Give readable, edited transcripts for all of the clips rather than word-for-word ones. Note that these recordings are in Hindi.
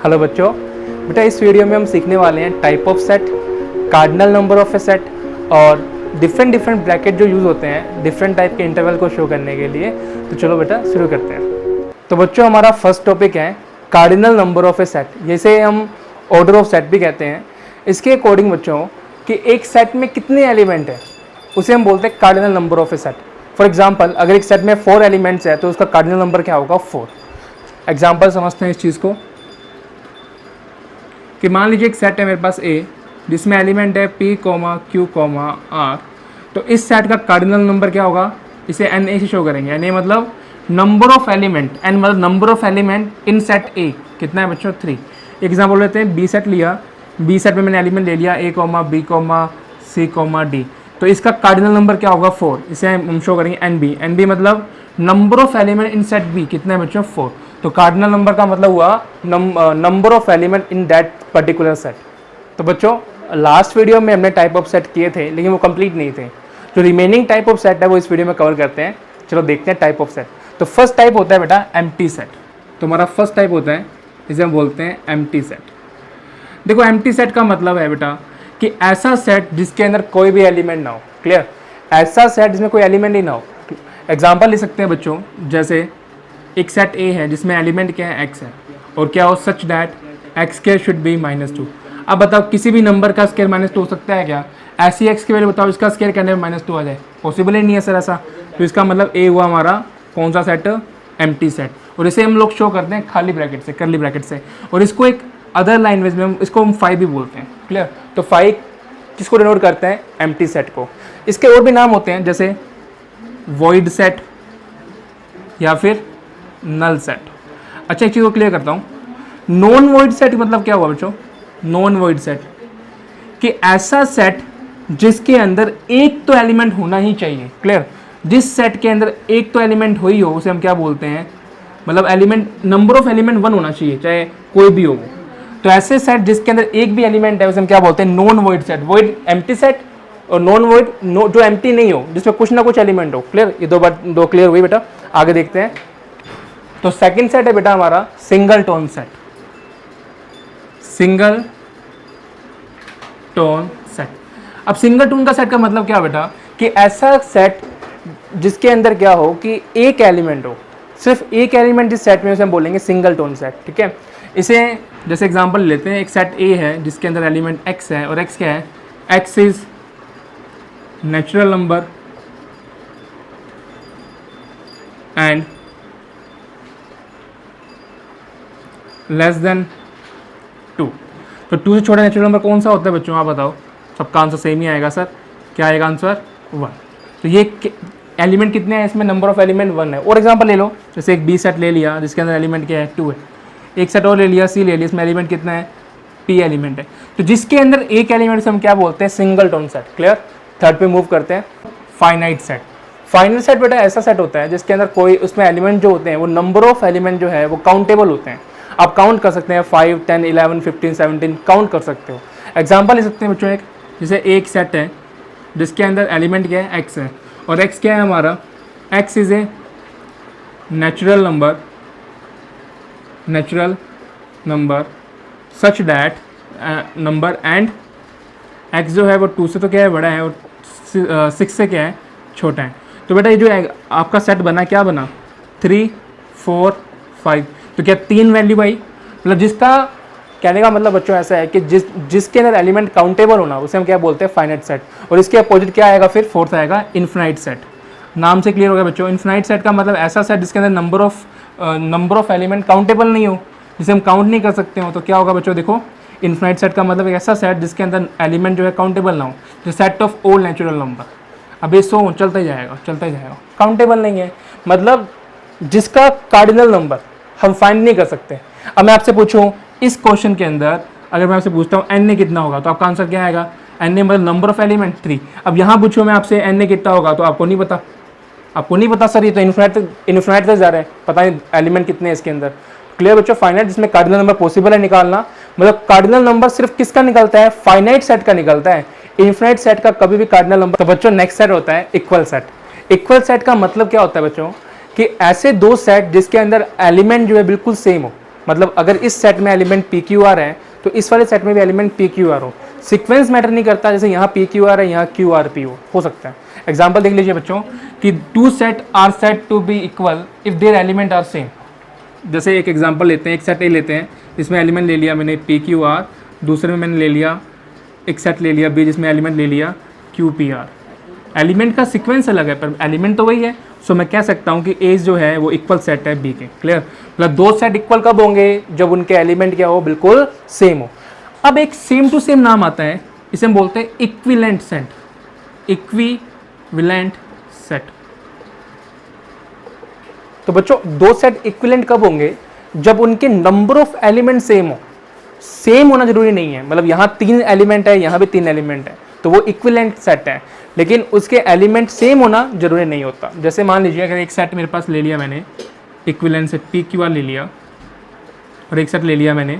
हेलो बच्चों, बेटा इस वीडियो में हम सीखने वाले हैं type of set, cardinal number of A set और डिफरेंट ब्रैकेट जो यूज़ होते हैं डिफरेंट टाइप के इंटरवल को शो करने के लिए। तो चलो बेटा शुरू करते हैं। तो बच्चों हमारा फर्स्ट टॉपिक है cardinal number of A set, जैसे हम ऑर्डर ऑफ सेट भी कहते हैं। इसके अकॉर्डिंग बच्चों कि एक सेट में कितने एलिमेंट हैं उसे हम बोलते हैं cardinal number of A set. For example अगर एक सेट में 4 एलिमेंट्स है तो उसका कार्डिनल नंबर क्या होगा? 4। एग्जाम्पल समझते हैं इस चीज़ को कि मान लीजिए एक सेट है मेरे पास A जिसमें एलिमेंट है P, Q, R। तो इस सेट का कार्डिनल नंबर क्या होगा? इसे NA से शो करेंगे। NA मतलब नंबर ऑफ एलिमेंट, N मतलब number of element in set A। कितना है बच्चों? 3। एग्जाम्पल लेते हैं B सेट लिया, B सेट में मैंने एलिमेंट ले लिया A, B, C, D। तो इसका कार्डिनल नंबर क्या होगा? 4। इसे हम शो करेंगे NB। NB मतलब number of element in set B। कितना है बच्चों? 4। तो कार्डिनल नंबर का मतलब हुआ number of element in that particular set. तो बच्चों लास्ट वीडियो में हमने टाइप ऑफ सेट किए थे लेकिन वो कंप्लीट नहीं थे। जो रिमेनिंग टाइप ऑफ सेट है वो इस वीडियो में कवर करते हैं। चलो देखते हैं टाइप ऑफ सेट। तो फर्स्ट टाइप होता है बेटा एम्प्टी सेट। तो हमारा फर्स्ट टाइप होता है, इसे हम बोलते हैं एम्प्टी सेट। देखो एम्प्टी सेट का मतलब है बेटा कि ऐसा सेट जिसके अंदर कोई भी एलिमेंट ना हो। क्लियर? ऐसा सेट जिसमें कोई एलिमेंट ही ना हो। एग्जाम्पल ले सकते हैं बच्चों, जैसे एक सेट A है जिसमें एलिमेंट क्या है? X है। और क्या हो? Such that x square should be -2। अब बताओ किसी भी नंबर का स्क्वायर -2 हो सकता है क्या? ऐसी एक्स की वैल्यू बताओ इसका स्क्वायर करने में -2 आ जाए? पॉसिबल ही नहीं है सर ऐसा। तो इसका मतलब A हुआ हमारा कौन सा सेट? Empty set. और इसे हम लोग शो करते हैं खाली ब्रैकेट से, करली ब्रैकेट से। और इसको एक अदर लैंग्वेज में इसको हम फाई भी बोलते हैं। क्लियर? तो फाई किसको डिनोट करते हैं? एम्प्टी सेट को। इसके और भी नाम होते हैं जैसे वॉइड सेट या फिर नल सेट। अच्छा एक चीज़ को क्लियर करता हूँ, नॉन वॉइड सेट मतलब क्या हुआ बच्चों? नॉन वॉइड सेट कि ऐसा सेट जिसके अंदर एक तो एलिमेंट होना ही चाहिए। क्लियर? जिस सेट के अंदर एक तो एलिमेंट हो ही हो उसे हम क्या बोलते हैं? मतलब एलिमेंट नंबर ऑफ एलिमेंट 1 होना चाहिए चाहे कोई भी हो। तो ऐसे सेट जिसके अंदर एक भी एलिमेंट है उसे हम क्या बोलते हैं? Non void set. Void empty set और नॉन वॉइड जो एम्प्टी नहीं हो, जिसमें कुछ ना कुछ एलिमेंट हो। क्लियर? ये दो क्लियर हुई बेटा। आगे देखते हैं। तो सेकंड सेट है बेटा हमारा single tone set. Single tone set. अब सिंगल टोन का सेट का मतलब क्या बेटा कि ऐसा सेट जिसके अंदर क्या हो कि एक एलिमेंट हो, सिर्फ एक एलिमेंट जिस सेट में उसे हम बोलेंगे सिंगल टोन सेट। ठीक है? इसे जैसे एग्जांपल लेते हैं, एक सेट A है जिसके अंदर एलिमेंट X है और X क्या है? X is natural number and less than 2। तो 2 से छोटा नेचुरल नंबर कौन सा होता है बच्चों? आप बताओ। सबका आंसर सेम ही आएगा सर। क्या आएगा आंसर? 1। तो ये एलिमेंट कितने हैं इसमें? नंबर ऑफ एलिमेंट 1 है। और एग्जांपल ले लो, जैसे एक B सेट ले लिया जिसके अंदर एलिमेंट क्या है? 2 है। एक सेट और ले लिया C ले लिया, इसमें एलिमेंट कितना है? P एलिमेंट है। तो जिसके अंदर एक एलिमेंट से हम क्या बोलते हैं? Single tone set. Clear? Third पे मूव करते हैं, फाइनाइट सेट। फाइनाइट सेट बेटा ऐसा सेट होता है जिसके अंदर कोई उसमें एलिमेंट जो होते हैं वो नंबर ऑफ एलिमेंट जो है वो काउंटेबल होते हैं। आप काउंट कर सकते हैं 5, 10, 11, 15, 17 काउंट कर सकते हो। एग्जांपल ले सकते हैं बच्चों, एक जैसे एक सेट है जिसके अंदर एलिमेंट क्या है? X है। और X क्या है हमारा? X is a natural number such that number and X जो है वो 2 से तो क्या है? बड़ा है और 6 से क्या है? छोटा है। तो बेटा ये जो आपका सेट बना क्या बना? 3, 4, 5। तो क्या 3 वैल्यू आई? मतलब जिसका कहने का मतलब बच्चों ऐसा है कि जिसके अंदर एलिमेंट काउंटेबल होना उसे हम क्या बोलते हैं? Finite set. और इसके अपोजिट क्या आएगा फिर? फोर्थ आएगा इन्फिनाइट सेट। नाम से क्लियर हो गया बच्चों। इन्फिनाइट सेट का मतलब ऐसा सेट जिसके अंदर नंबर ऑफ एलिमेंट काउंटेबल नहीं हो, जिसे हम काउंट नहीं कर सकते हो। तो क्या होगा बच्चों? देखो इन्फिनाइट सेट का मतलब एक ऐसा सेट जिसके अंदर एलिमेंट जो है काउंटेबल ना हो, जो set of all natural number. अब ये 100 चलता ही जाएगा, काउंटेबल नहीं है, मतलब जिसका कार्डिनल नंबर हम फाइंड नहीं कर सकते। अब मैं आपसे पूछूं इस क्वेश्चन के अंदर, अगर मैं आपसे पूछता हूँ NA कितना होगा तो आपका आंसर क्या आएगा? NA मतलब नंबर ऑफ एलिमेंट 3। अब यहाँ पूछूं मैं आपसे NA कितना होगा तो आपको नहीं पता सर, ये तो इन्फिनाइट तक जा रहे हैं, पता नहीं एलिमेंट कितने हैं इसके अंदर। क्लियर बच्चों? फाइनाइट जिसमें कार्डिनल नंबर पॉसिबल है निकालना, मतलब कार्डिनल नंबर सिर्फ किसका निकलता है? फाइनाइट सेट का निकलता है। इन्फिनाइट सेट का कभी भी कार्डिनल नंबर। तो बच्चों नेक्स्ट सेट होता है इक्वल सेट। इक्वल सेट का मतलब क्या होता है बच्चों कि ऐसे दो सेट जिसके अंदर एलिमेंट जो है बिल्कुल सेम हो। मतलब अगर इस सेट में एलिमेंट पी क्यू आर है तो इस वाले सेट में भी एलिमेंट पी क्यू आर हो। सीक्वेंस मैटर नहीं करता, जैसे यहाँ पी क्यू आर है, यहाँ क्यू आर पी हो सकता है। एग्जाम्पल देख लीजिए बच्चों कि two set are set to be equal if their element are same. जैसे एक एग्जाम्पल लेते हैं, एक सेट ए लेते हैं जिसमें एलिमेंट ले लिया मैंने पी क्यू आर, दूसरे में मैंने ले लिया एक सेट ले लिया बी जिसमें एलिमेंट ले लिया क्यू पी आर। एलिमेंट का सीक्वेंस अलग है पर एलिमेंट तो वही है। सो मैं कह सकता हूँ कि ए जो है वो इक्वल सेट है बी के। क्लियर? मतलब दो सेट इक्वल कब होंगे? जब उनके एलिमेंट क्या हो, बिल्कुल सेम हो। अब एक सेम टू सेम नाम आता है, इसे हम बोलते हैं इक्विवेलेंट सेट। Equivalent set. तो बच्चों दो सेट इक्विवेलेंट कब होंगे? जब उनके नंबर ऑफ एलिमेंट सेम हो। सेम होना जरूरी नहीं है, मतलब यहाँ 3 एलिमेंट है, यहाँ भी 3 एलिमेंट है, तो वो इक्विवेलेंट सेट है। लेकिन उसके एलिमेंट सेम होना जरूरी नहीं होता। जैसे मान लीजिए अगर एक सेट मेरे पास ले लिया मैंने equivalent set P Q R ले लिया, और एक सेट ले लिया मैंने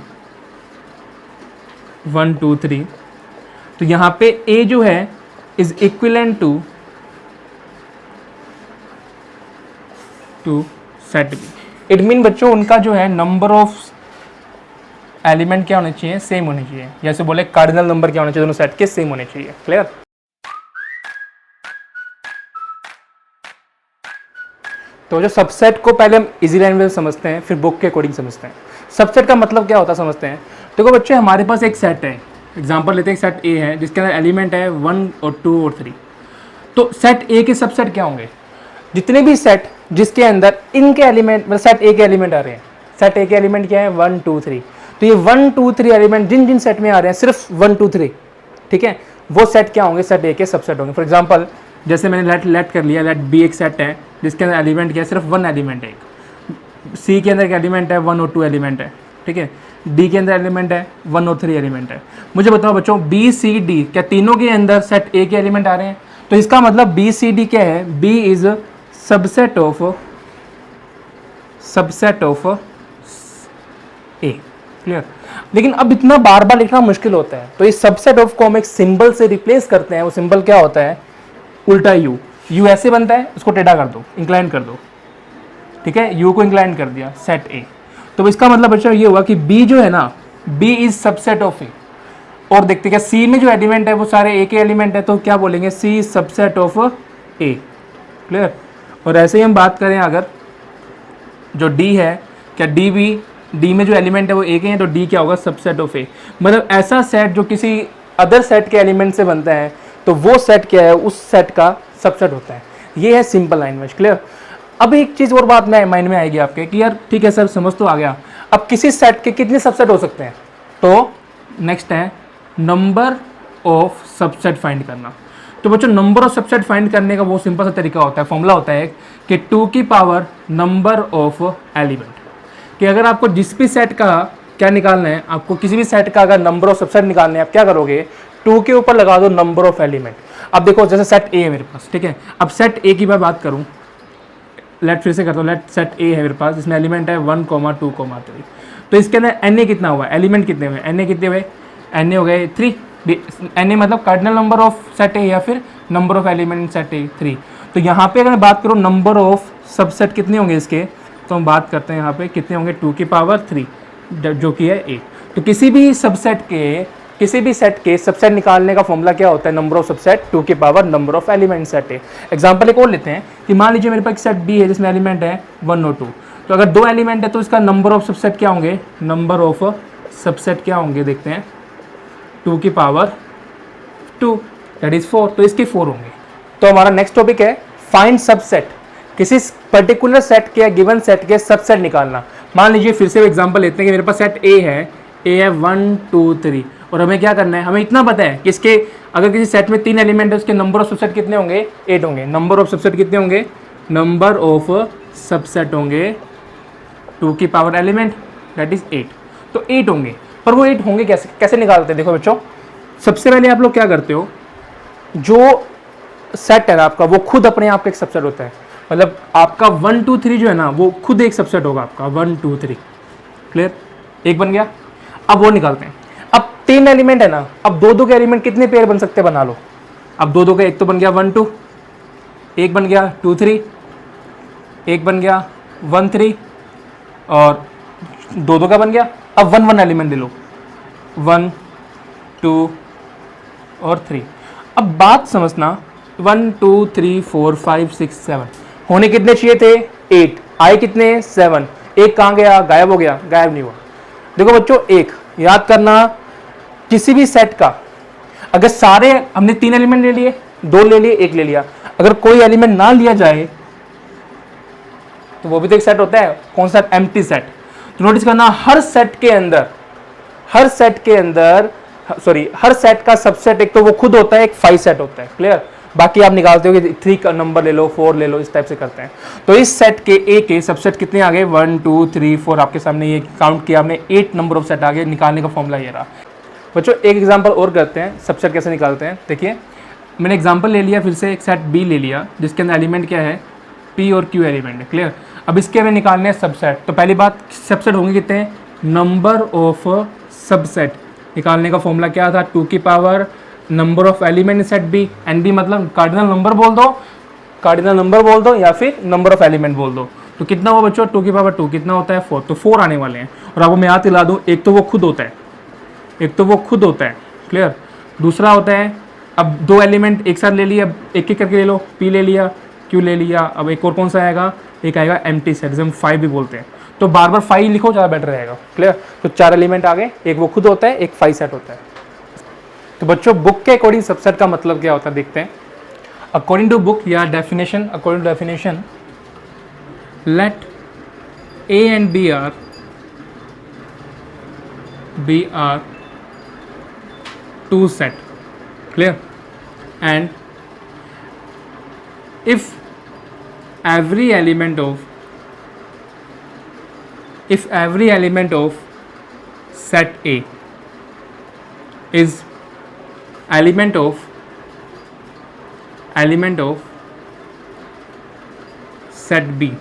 1 2 3, तो यहाँ पे ए जो है is equivalent to set B. It mean बच्चों उनका जो है नंबर ऑफ एलिमेंट क्या होने चाहिए? सेम होने चाहिए। जैसे बोले कार्डिनल नंबर क्या होने चाहिए? दोनों सेट के सेम होने चाहिए। क्लियर? तो जो सबसेट को पहले हम इजी लैंग्वेज में समझते हैं, फिर बुक के अकॉर्डिंग समझते हैं। सबसेट का मतलब क्या होता है समझते हैं। देखो बच्चे हमारे पास एक सेट है, एग्जांपल लेते हैं, एक सेट ए है जिसके अंदर एलिमेंट है 1 और 2 और 3। तो सेट ए के सबसेट क्या होंगे? जितने भी सेट जिसके अंदर इनके एलिमेंट, मतलब सेट ए के एलिमेंट आ रहे हैं, सेट ए के एलिमेंट क्या है? 1 2 3। तो ये 1 2 3 एलिमेंट जिन जिन सेट में आ रहे हैं, सिर्फ 1 2 3, ठीक है, वो सेट क्या होंगे? सेट ए के सबसेट होंगे। फॉर एग्जांपल जैसे मैंने लेट कर लिया, लेट बी एक सेट है जिसके अंदर एलिमेंट क्या है? सिर्फ 1 एलिमेंट है। एक सी के अंदर एलिमेंट है 1 और 2 एलिमेंट है, ठीक है। डी के अंदर एलिमेंट है 1 और 3 एलिमेंट है। मुझे बताओ बच्चों बी सी डी क्या तीनों के अंदर सेट ए के एलिमेंट आ रहे हैं? तो इसका मतलब बी सी डी क्या है? B is subset of A. Clear? लेकिन अब इतना बार बार लिखना मुश्किल होता है, तो इस सबसेट ऑफ को हम एक सिंबल से रिप्लेस करते हैं। वो सिंबल क्या होता है? उल्टा यू। यू ऐसे बनता है, उसको टेढ़ा कर दो, इंक्लाइन कर दो, ठीक है, यू को इंक्लाइन कर दिया, सेट ए। तो इसका मतलब बच्चों ये हुआ कि बी जो है ना, बी इज सबसेट ऑफ ए। और देखते क्या सी में जो एलिमेंट है वो सारे ए के एलिमेंट है, तो क्या बोलेंगे? C is subset of A. Clear? और ऐसे ही हम बात करें अगर जो डी है, क्या डी भी, डी में जो एलिमेंट है वो ए के हैं, तो डी क्या होगा? सबसेट ऑफ ए। मतलब ऐसा सेट जो किसी अदर सेट के एलिमेंट से बनता है, तो वो सेट क्या है? उस सेट का सबसेट होता है। ये है सिंपल लैंग्वेज। क्लियर? अब एक चीज़ और बात में माइंड में आएगी आपके कि यार ठीक है सर समझ तो आ गया, अब किसी सेट के कितने सबसेट हो सकते हैं? तो नेक्स्ट है नंबर ऑफ सबसेट फाइंड करना। तो बच्चों नंबर ऑफ सबसेट फाइंड करने का बहुत सिंपल सा तरीका होता है, फॉर्मूला होता है कि 2 की पावर नंबर ऑफ एलिमेंट। कि अगर आपको जिस भी सेट का क्या निकालना है, आपको किसी भी सेट का अगर नंबर ऑफ सबसेट निकालना है, आप क्या करोगे? 2 के ऊपर लगा दो नंबर ऑफ एलिमेंट। अब देखो जैसे सेट ए है मेरे पास, ठीक है, अब सेट ए की मैं बात करूं, लेट फिर से करता हूँ, लेट सेट ए है मेरे पास, जिसमें एलिमेंट है 1 2 3। तो इसके अंदर एन ए कितना हुआ? एलिमेंट कितने हुए? एन ए कितने हुए? एन ए हो गए 3। एन ए मतलब कार्डिनल नंबर ऑफ सेट ए या फिर नंबर ऑफ एलिमेंट सेट ए 3। तो यहाँ पे अगर मैं बात करूँ नंबर ऑफ सबसेट कितने होंगे इसके, तो हम बात करते हैं यहाँ पे कितने होंगे? 2 की पावर 3 जो कि है ए। तो किसी भी सेट के सबसेट निकालने का फॉर्मूला क्या होता है? नंबर ऑफ सबसेट 2 की power number of element set A. Example एक और लेते हैं कि मान लीजिए मेरे पास सेट बी है जिसमें एलिमेंट है 1 और 2। तो अगर 2 एलिमेंट है तो इसका नंबर ऑफ सबसेट क्या होंगे? नंबर ऑफ सबसेट क्या होंगे देखते हैं, 2 की पावर 2 दैट इज 4। तो इसके 4 होंगे। तो हमारा नेक्स्ट टॉपिक है फाइंड सबसेट। किसी पर्टिकुलर सेट के या गिवन सेट के सबसेट निकालना। मान लीजिए फिर से एग्जांपल लेते हैं कि मेरे पास सेट ए है 1 2 3, और हमें क्या करना है? हमें इतना पता है कि इसके अगर किसी सेट में 3 एलिमेंट है उसके नंबर ऑफ सबसेट कितने होंगे? 8 होंगे। नंबर ऑफ सबसेट कितने होंगे? नंबर ऑफ सबसेट होंगे 2 की पावर एलिमेंट दैट इज 8। तो 8 होंगे, पर वो 8 होंगे कैसे निकालते हैं? देखो बच्चों, सबसे पहले आप लोग क्या करते हो, जो सेट है ना आपका वो खुद अपने आप का एक सबसेट होता है। मतलब आपका 1 2 3 जो है ना वो खुद एक सबसेट होगा आपका 1 2 3। क्लियर? एक बन गया। अब वो निकालते हैं। अब 3 एलिमेंट है ना, अब 2 के एलिमेंट कितने पेयर बन सकते हैं? बना लो। अब 2 का एक तो बन गया 1 2, एक बन गया 2 3, एक बन गया 1 3, और दो दो का बन गया। अब वन वन एलिमेंट ले लो, 1 2 और 3। अब बात समझना, 1 2 3 4 5 6 7 होने कितने चाहिए थे? 8, आए कितने? 7। एक कहाँ गया? गायब हो गया? गायब नहीं हुआ। देखो बच्चों, एक याद करना, किसी भी सेट का अगर सारे हमने 3 एलिमेंट ले लिए, 2 ले लिए, 1 ले लिया, अगर कोई एलिमेंट ना लिया जाए तो वो भी तो एक सेट होता है। कौन सा? Empty set. तो नोटिस करना, हर सेट का सबसेट एक तो वो खुद होता है, एक 5 सेट होता है। क्लियर? बाकी आप निकालते हो कि 3 का नंबर ले लो, 4 ले लो, इस टाइप से करते हैं। तो इस सेट के ए के सबसेट कितने आ गए? 1 2 3 4। आपके सामने ये काउंट किया आपने, 8 नंबर ऑफ सेट आ गए। निकालने का फॉर्मूला ये रहा। बच्चों एक एग्जांपल और करते हैं, सबसेट कैसे निकालते हैं। देखिए, मैंने एग्जांपल ले लिया, फिर से एक सेट बी ले लिया जिसके अंदर एलिमेंट क्या है? पी और क्यू एलिमेंट है। क्लियर? अब इसके हमें निकालने हैं सबसेट। तो पहली बात, सबसेट होंगे कितने? Number of subset. निकालने का फॉर्मूला क्या था? 2 की power number of element in set B. N B मतलब कार्डिनल नंबर बोल दो, या फिर नंबर ऑफ एलिमेंट बोल दो। तो कितना हुआ बच्चों? 2 की पावर 2 कितना होता है? 4। तो 4 आने वाले हैं। और आपको मैं याद दिला दूँ, एक तो वो खुद होता है, क्लियर? दूसरा होता है, अब 2 एलिमेंट एक साथ ले लिया, एक एक करके ले लो, पी ले लिया, क्यू ले लिया। अब एक और कौन सा आएगा? एक आएगा एम्प्टी सेट, जिसे हम 5 भी बोलते हैं। तो बार बार 5 लिखो, ज़्यादा बेटर रहेगा। क्लियर? तो 4 एलिमेंट आ गए, एक वो खुद होता है, एक 5 सेट होता है। तो बच्चों बुक के अकॉर्डिंग सबसेट का मतलब क्या होता है देखते हैं। अकॉर्डिंग टू बुक या definition, according to definition, let A and B are two set, clear? And if every element of set A is element of set B,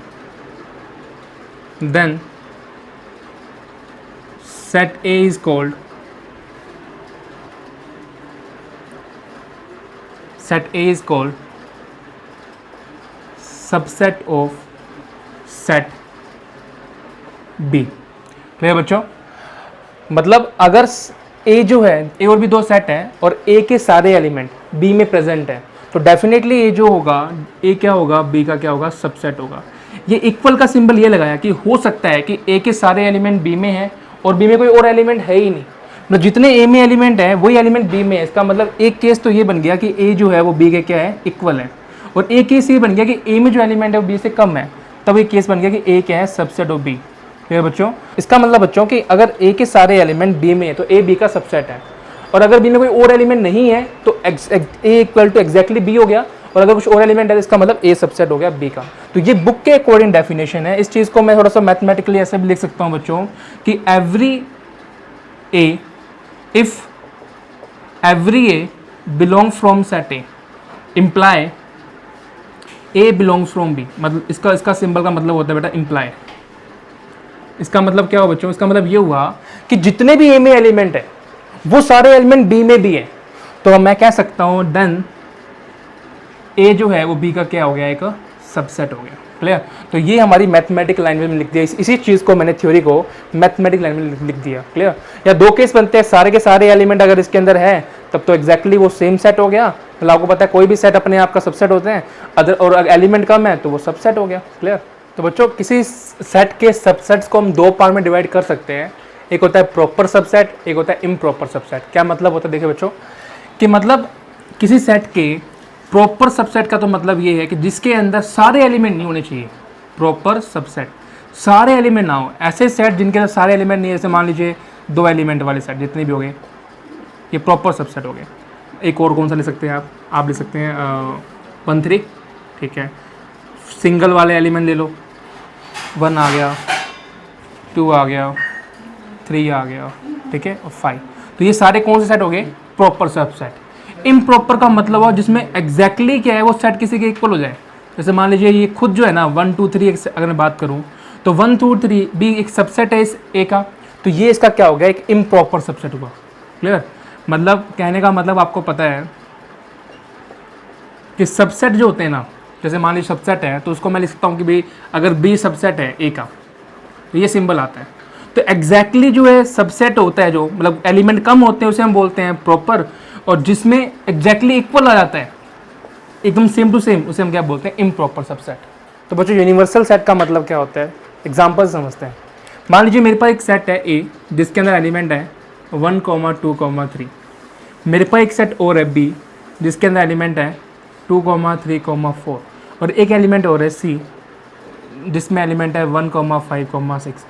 then set A is called subset of set B। Clear बच्चों? मतलब अगर A जो है, A और भी 2 सेट हैं और A के सारे एलिमेंट B में प्रेजेंट है, तो डेफिनेटली A जो होगा, A क्या होगा? B का क्या होगा? सबसेट होगा। ये इक्वल का सिंबल ये लगाया कि हो सकता है कि A के सारे एलिमेंट B में हैं और B में कोई और एलिमेंट है ही नहीं, तो जितने A में एलिमेंट है वही एलिमेंट B में है। इसका मतलब एक केस तो ये बन गया कि A जो है वो B के क्या है? इक्वल है। और एक केस ये बन गया कि A में जो एलिमेंट है वो B से कम है, तब एक केस बन गया कि A क्या है? Subset of B। क्लियर बच्चों? इसका मतलब बच्चों कि अगर A के सारे एलिमेंट B में है तो A B का सबसेट है, और अगर B में कोई और एलिमेंट नहीं है तो A equal to exactly B हो गया, और अगर कुछ और एलिमेंट है तो इसका मतलब A सबसेट हो गया B का। तो ये बुक के अकॉर्डिंग डेफिनेशन है। इस चीज़ को मैं थोड़ा सा मैथमेटिकली ऐसे भी लिख सकता हूँ बच्चों कि if every A belongs from set A imply A belongs from B। मतलब इसका सिंबल का मतलब होता है बेटा imply। इसका मतलब क्या हुआ बच्चों? इसका मतलब ये हुआ कि जितने भी A में एलिमेंट है वो सारे एलिमेंट B में भी है। तो मैं कह सकता हूँ देन A जो है वो B का क्या हो गया? एक सबसेट हो गया। क्लियर? तो ये हमारी मैथमेटिकल लैंग्वेज में लिख दिया। इसी चीज़ को मैंने थ्योरी को मैथमेटिकल लैंग्वेज में लिख दिया। क्लियर? या 2 केस बनते हैं, सारे के सारे एलिमेंट अगर इसके अंदर है तब तो एग्जैक्टली वो सेम सेट हो गया। तो आपको पता है कोई भी सेट अपने आप का सबसेट होते हैं, अदर और एलिमेंट कम है तो वो सबसेट हो गया। क्लियर? तो बच्चों किसी सेट के सबसेट्स को हम 2 पार्ट में डिवाइड कर सकते हैं। एक होता है प्रॉपर सबसेट, एक होता है इम्प्रॉपर सबसेट। क्या मतलब होता है? देखिए बच्चों कि मतलब किसी सेट के प्रॉपर सबसेट का तो मतलब ये है कि जिसके अंदर सारे एलिमेंट नहीं होने चाहिए। प्रॉपर सबसेट, सारे एलिमेंट ना हो। ऐसे सेट जिनके अंदर सारे एलिमेंट नहीं है, जैसे मान लीजिए 2 एलिमेंट वाले सेट जितने भी हो गए, ये प्रॉपर सबसेट हो गए। एक और कौन सा ले सकते हैं आप ले सकते हैं 1 3। ठीक है, सिंगल वाले एलिमेंट ले लो, 1 आ गया, 2 आ गया, 3 आ गया, ठीक है, और 5। तो ये सारे कौन से सेट हो गए? Proper subset. इम्प्रॉपर का मतलब हो जिसमें एग्जैक्टली क्या है वो सेट किसी के इक्वल हो जाए। जैसे मान लीजिए ये खुद जो है ना 1 2 3 अगर मैं बात करूँ तो 1 2 3 भी एक सबसेट है इस ए का, तो ये इसका क्या हो गया? एक इम्प्रॉपर सबसेट हुआ। क्लियर? मतलब कहने का मतलब आपको पता है कि सबसेट जो होते हैं ना, जैसे मान लीजिए सबसेट है तो उसको मैं लिख सकता हूँ कि भाई अगर बी सबसेट है ए का तो ये सिंबल आता है। तो एग्जैक्टली जो है सबसेट होता है, जो मतलब एलिमेंट कम होते हैं उसे हम बोलते हैं प्रॉपर, और जिसमें एग्जैक्टली इक्वल आ जाता है एकदम सेम टू सेम उसे हम क्या बोलते हैं, इम्प्रॉपर सबसेट। तो बच्चों यूनिवर्सल सेट का मतलब क्या होता है, एग्जाम्पल समझते हैं। मान लीजिए मेरे पास एक सेट है ए जिसके अंदर एलिमेंट है 1, 2, 3। मेरे पास एक सेट और है बी जिसके अंदर एलिमेंट है 2, 3, 4, और एक एलिमेंट और है सी जिसमें एलिमेंट है 1, 5, 6।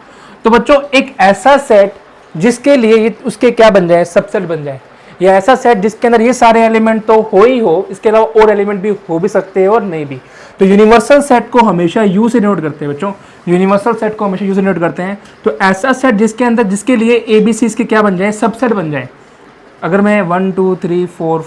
तो बच्चों एक ऐसा सेट जिसके लिए ये उसके क्या बन जाए, सबसेट बन जाए, या ऐसा सेट जिसके अंदर ये सारे एलिमेंट तो हो ही हो, इसके अलावा और एलिमेंट भी हो भी सकते हैं और नहीं भी। तो यूनिवर्सल सेट को हमेशा यू से नोट करते हैं बच्चों, यूनिवर्सल सेट को हमेशा यू से नोट करते हैं। तो ऐसा सेट जिसके अंदर जिसके लिए ए बी सी इसके क्या बन जाए, सबसेट बन जाए। अगर मैं 1, 2, 3, 4,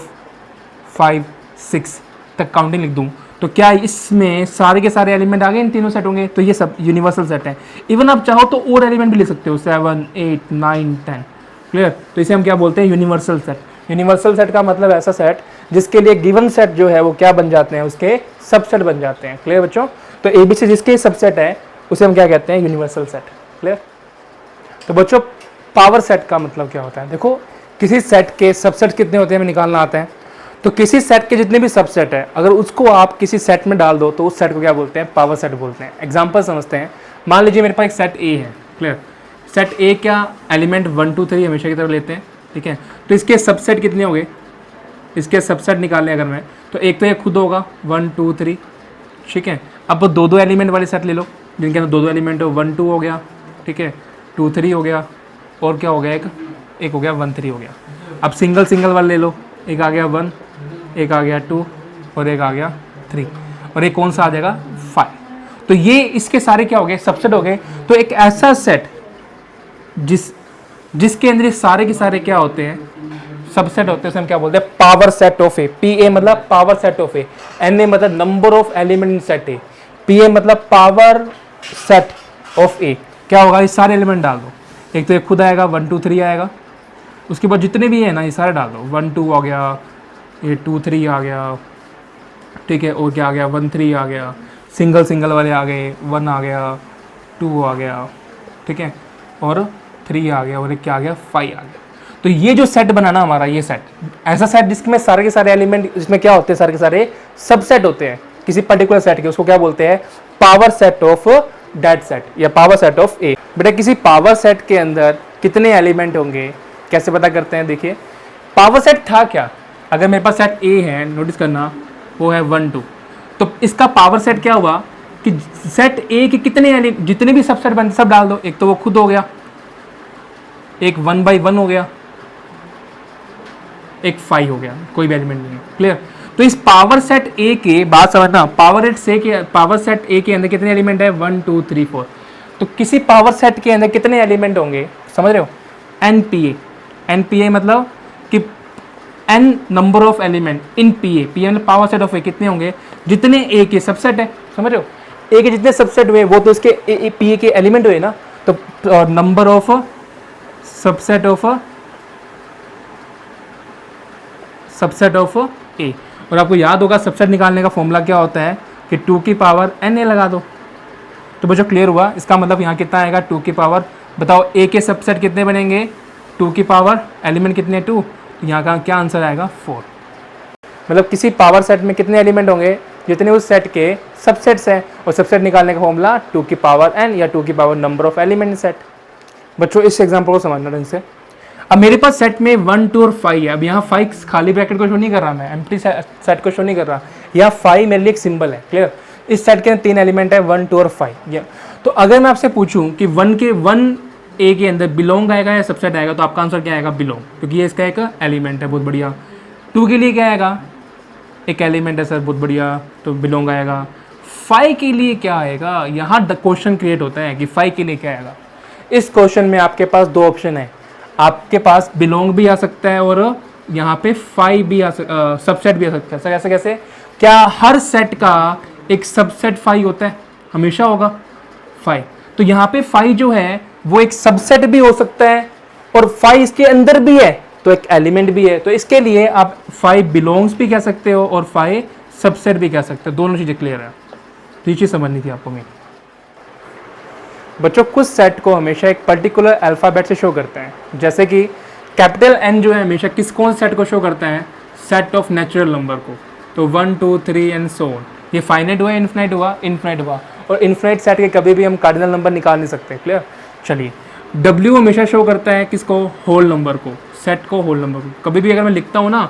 5, 6 तक काउंटिंग लिख दूं तो क्या इसमें सारे के सारे एलिमेंट आ गए, इन तीनों सेट होंगे, तो ये सब यूनिवर्सल सेट है। इवन आप चाहो तो और एलिमेंट भी लिख सकते हो, 7, 8, 9, 10। क्लियर? तो इसे हम क्या बोलते हैं, यूनिवर्सल सेट। यूनिवर्सल सेट का मतलब ऐसा सेट जिसके लिए गिवन सेट जो है वो क्या बन जाते हैं, उसके सबसेट बन जाते हैं। क्लियर बच्चों? तो एबीसी जिसके सबसेट है उसे हम क्या कहते हैं, यूनिवर्सल सेट। क्लियर? तो बच्चों पावर सेट का मतलब क्या होता है, देखो किसी सेट के सबसेट कितने होते हैं हमें निकालना आता है। तो किसी सेट के जितने भी सबसेट है अगर उसको आप किसी सेट में डाल दो तो उस सेट को क्या बोलते हैं, पावर सेट बोलते हैं। एग्जांपल समझते हैं। मान लीजिए मेरे पास एक सेट ए है। क्लियर? सेट ए क्या एलिमेंट 1, 2, 3 हमेशा की तरफ लेते हैं। ठीक है, तो इसके सबसेट कितने हो गए, इसके सबसेट निकालने अगर मैं, तो एक तो ये खुद होगा 1, 2, 3। ठीक है, अब दो एलिमेंट वाले सेट ले लो जिनके अंदर दो एलिमेंट हो, 1, 2 हो गया, ठीक है, 2, 3 हो गया, और क्या हो गया, एक हो गया 1, 3 हो गया। अब सिंगल वाले ले लो, एक आ गया 1, एक आ गया 2, और एक आ गया 3, और एक कौन सा आ जाएगा, 5। तो ये इसके सारे क्या हो गए, सबसेट हो गए। तो एक ऐसा सेट जिसके अंदर सारे के सारे क्या होते हैं, सबसेट होते हैं, उसे हम क्या बोलते हैं, power set of A. P A मतलब power set of A, N A मतलब number of element in set A, P A मतलब पावर सेट ऑफ ए। क्या होगा, ये सारे एलिमेंट डाल दो, एक तो ये खुद आएगा 1, 2, 3 आएगा, उसके बाद जितने भी है ना ये सारे डाल दो, 1, 2 आ गया, ये 2, 3 आ गया, ठीक है, और क्या आ गया, 1, 3 आ गया, सिंगल वाले आ गए, 1 आ गया, 2 आ गया, ठीक है, और 3 आ गया, और एक क्या आ गया, 5 आ गया। तो ये जो सेट बनाना हमारा, ये सेट ऐसा सेट जिसमें सारे के सारे एलिमेंट, जिसमें क्या होते हैं, सारे के सारे सबसेट होते हैं किसी पर्टिकुलर सेट के, उसको क्या बोलते हैं, power set of that set या पावर सेट ऑफ ए। बेटा किसी पावर सेट के अंदर कितने एलिमेंट होंगे, कैसे पता करते हैं, देखिए पावर सेट था क्या, अगर मेरे पास सेट ए है, नोटिस करना वो है 1, 2, तो इसका पावर सेट क्या हुआ कि सेट ए के कितने जितने भी सबसेट बनते सब डाल दो, एक तो वो खुद हो गया, एक 1 by 1 हो गया, एक 5 हो गया, कोई भी एलिमेंट नहीं है। क्लियर? तो इस पावर सेट ए के, बात समझना, पावर सेट ए के अंदर कितने एलिमेंट है, 1, 2, 3, 4। तो किसी पावर सेट के अंदर कितने एलिमेंट होंगे, समझ रहे हो, एनपीए। एनपीए मतलब कि N number of element in PA. PA मतलब पावर सेट ऑफ ए, कितने होंगे, जितने ए के सबसेट है, समझ रहे हो, ए के जितने सबसेट हुए वो तो इसके पीए के एलिमेंट हुए ना, तो नंबर ऑफ सबसेट ऑफ ए। और आपको याद होगा सबसेट निकालने का फॉर्मूला क्या होता है कि 2 की पावर एन ए लगा दो। तो बच्चों क्लियर हुआ, इसका मतलब यहाँ कितना आएगा, 2 की पावर, बताओ ए के सबसेट कितने बनेंगे, 2 की पावर एलिमेंट कितने, 2, तो यहाँ का क्या आंसर आएगा, 4। मतलब किसी पावर सेट में कितने एलिमेंट होंगे, जितने उस सेट के सबसेट्स हैं, और सबसेट निकालने का फॉर्मूला 2 की पावर एन या 2 की power number of element in set. बच्चों इस एग्जाम्पल को समझना ढंग से। अब मेरे पास सेट में 1, 2 और 5 है। अब यहाँ 5 खाली ब्रैकेट को शो नहीं कर रहा, मैं एम्प्टी सेट को शो नहीं कर रहा, यहाँ 5 मेरे लिए एक सिंबल है। क्लियर? इस सेट के 3 एलिमेंट है, 1, 2 और 5। तो अगर मैं आपसे पूछूं कि 1 ए के अंदर बिलोंग आएगा या सबसेट आएगा, तो आपका आंसर क्या आएगा, बिलोंग, क्योंकि ये इसका एक एलिमेंट है, बहुत बढ़िया। 2 के लिए क्या आएगा, एक एलिमेंट है सर, बहुत बढ़िया, तो बिलोंग आएगा। 5 के लिए क्या आएगा, यहाँ क्वेश्चन क्रिएट होता है कि 5 के लिए क्या आएगा। इस क्वेश्चन में आपके पास 2 ऑप्शन है, आपके पास बिलोंग भी आ सकता है और यहाँ पे 5 भी सबसेट भी आ सकता है। सर ऐसे कैसे, क्या हर सेट का एक सबसेट 5 होता है, हमेशा होगा 5। तो यहाँ पे 5 जो है वो एक सबसेट भी हो सकता है, और 5 इसके अंदर भी है तो एक एलिमेंट भी है। तो इसके लिए आप 5 बिलोंग्स भी कह सकते हो और 5 सबसेट भी कह सकते हो। दोनों चीज़ें क्लियर है, तो ये चीज़ समझनी थी आपको मेरी। बच्चों कुछ सेट को हमेशा एक पर्टिकुलर अल्फ़ाबेट से शो करते हैं, जैसे कि कैपिटल एन जो है हमेशा कौन सेट को शो करता है, सेट ऑफ नेचुरल नंबर को। तो 1 2 3 एंड सो ऑन। ये फाइनाइट हुआ, इन्फिनाइट हुआ, इन्फिनाइट हुआ। और इन्फिनाइट सेट के कभी भी हम कार्डिनल नंबर निकाल नहीं सकते। क्लियर। चलिए, डब्ल्यू हमेशा शो करता है किसको, होल नंबर को, सेट को, होल नंबर को। कभी भी अगर मैं लिखता हूँ ना,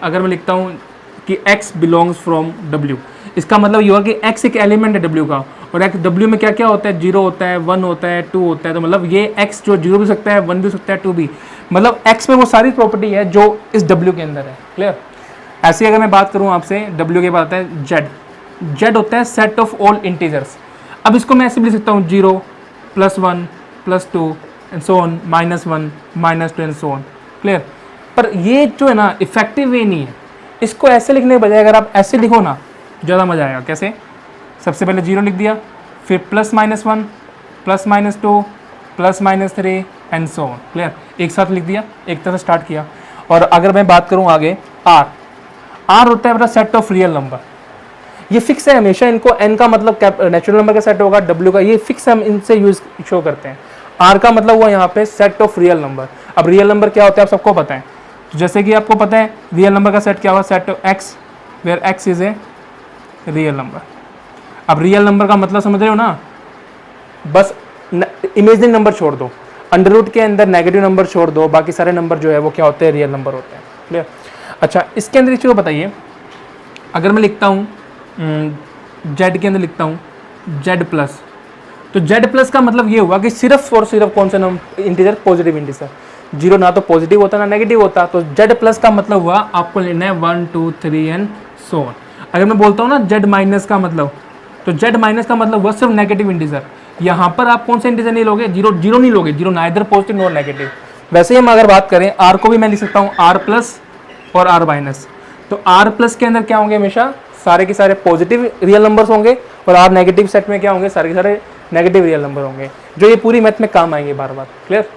अगर मैं लिखता हूँ कि x बिलोंग्स फ्रॉम w, इसका मतलब ये हुआ कि x एक एलिमेंट है w का, और x w में क्या क्या होता है, 0 होता है, 1 होता है, 2 होता है। तो मतलब ये x जो 0 भी सकता है, 1 भी सकता है, 2 भी, मतलब x में वो सारी प्रॉपर्टी है जो इस w के अंदर है। क्लियर। ऐसे अगर मैं बात करूँ आपसे, w के बाद आता है z होता है सेट ऑफ ऑल इंटीजर्स। अब इसको मैं ऐसे भी लिख सकता हूँ 0 +1 +2 and so on, -1 -2 and so on. Clear. पर ये जो है ना इफेक्टिव वे नहीं है। इसको ऐसे लिखने के बजाय अगर आप ऐसे लिखो ना, ज़्यादा मज़ा आएगा। कैसे? सबसे पहले 0 लिख दिया, फिर +-1 +-2 +-3 एंड सो ऑन। क्लियर। एक साथ लिख दिया, एक तरह स्टार्ट किया। और अगर मैं बात करूँ आगे, आर होता है मेरा सेट ऑफ रियल नंबर। ये फिक्स है हमेशा, इनको एन का मतलब नेचुरल नंबर का सेट होगा, डब्ल्यू का, ये फिक्स हम इनसे यूज शो करते हैं। आर का मतलब हुआ यहाँ पे सेट ऑफ रियल नंबर। अब रियल नंबर क्या होता है आप सबको पता है, तो जैसे कि आपको पता है रियल नंबर का सेट क्या हुआ, set of x where x is a real number. अब रियल नंबर का मतलब समझ रहे हो ना, बस इमेजिनरी नंबर छोड़ दो, अंडर रूट के अंदर नेगेटिव नंबर छोड़ दो, बाकी सारे नंबर जो है वो क्या होते हैं, रियल नंबर होते हैं। क्लियर। अच्छा, इसके अंदर एक चीज़ बताइए, अगर मैं लिखता हूँ जेड के अंदर लिखता हूँ z+, तो z+ का मतलब ये हुआ कि सिर्फ और सिर्फ कौन सा नंबर, इंटीजर, पॉजिटिव इंटीजर। 0 ना तो पॉजिटिव होता ना नेगेटिव होता, तो z+ का मतलब हुआ आपको लेना है 1 2 3 एंड सो ऑन। अगर मैं बोलता हूँ ना z- का मतलब, तो z- का मतलब हुआ सिर्फ नेगेटिव इंटीजर। यहाँ पर आप कौन सा इंटीजर नहीं लोगे, जीरो नहीं लोगे, zero neither positive nor negative. वैसे ही हम अगर बात करें r को भी मैं लिख सकता हूँ r+ और r-। तो r+ के अंदर क्या होंगे, हमेशा सारे के सारे पॉजिटिव रियल नंबर्स होंगे, और r नेगेटिव सेट में क्या होंगे, सारे के सारे नेगेटिव रियल नंबर होंगे, जो ये पूरी मैथ में काम आएंगे बार बार। क्लियर।